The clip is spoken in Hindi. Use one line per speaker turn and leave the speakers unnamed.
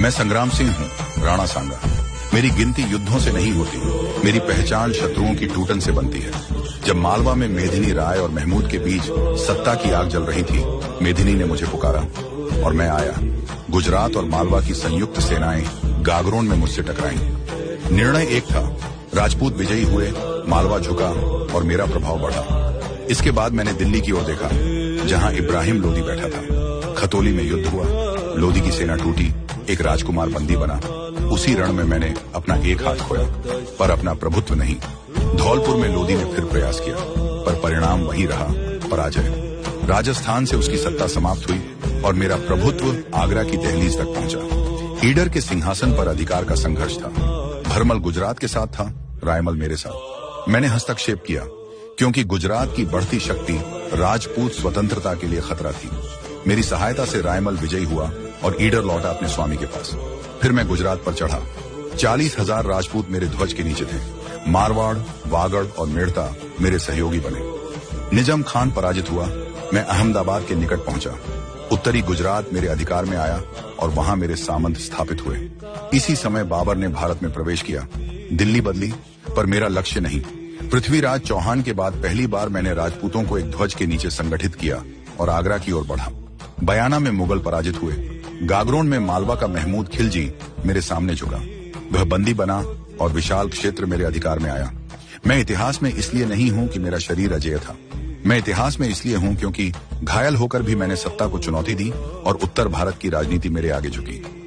मैं संग्राम सिंह हूँ, राणा सांगा। मेरी गिनती युद्धों से नहीं होती, मेरी पहचान शत्रुओं की टूटन से बनती है। जब मालवा में मेदिनी राय और महमूद के बीच सत्ता की आग जल रही थी, मेदिनी ने मुझे पुकारा और मैं आया। गुजरात और मालवा की संयुक्त सेनाएं गागरोन में मुझसे टकराईं। निर्णय एक था, राजपूत विजयी हुए, मालवा झुका और मेरा प्रभाव बढ़ा। इसके बाद मैंने दिल्ली की ओर देखा, जहां इब्राहिम लोदी बैठा था। खतौली में युद्ध हुआ, लोदी की सेना टूटी, एक राजकुमार बंदी बना। उसी रण में मैंने अपना एक हाथ खोया, पर अपना प्रभुत्व नहीं। धौलपुर में लोदी ने फिर प्रयास किया, पर परिणाम वही रहा, पराजय। राजस्थान से उसकी सत्ता समाप्त हुई और मेरा प्रभुत्व आगरा की दहलीज तक पहुंचा। ईडर के सिंहासन पर अधिकार का संघर्ष था। भरमल गुजरात के साथ था, रायमल मेरे साथ। मैंने हस्तक्षेप किया, क्योंकि गुजरात की बढ़ती शक्ति राजपूत स्वतंत्रता के लिए खतरा थी। मेरी सहायता से रायमल विजयी हुआ और ईडर लौटा अपने स्वामी के पास। फिर मैं गुजरात पर चढ़ा। 40,000 राजपूत मेरे ध्वज के नीचे थे। मारवाड़, वागड़ और मेड़ता मेरे सहयोगी बने। निजाम खान पराजित हुआ। मैं अहमदाबाद के निकट पहुंचा। उत्तरी गुजरात मेरे अधिकार में आया और वहां मेरे सामंत स्थापित हुए। इसी समय बाबर ने भारत में प्रवेश किया। दिल्ली बदली, पर मेरा लक्ष्य नहीं। पृथ्वीराज चौहान के बाद पहली बार मैंने राजपूतों को एक ध्वज के नीचे संगठित किया और आगरा की ओर बढ़ा। बयाना में मुगल पराजित हुए। गागरोन में मालवा का महमूद खिलजी मेरे सामने झुका। वह बंदी बना और विशाल क्षेत्र मेरे अधिकार में आया। मैं इतिहास में इसलिए नहीं हूं कि मेरा शरीर अजेय था। मैं इतिहास में इसलिए हूं क्योंकि घायल होकर भी मैंने सत्ता को चुनौती दी और उत्तर भारत की राजनीति मेरे आगे झुकी।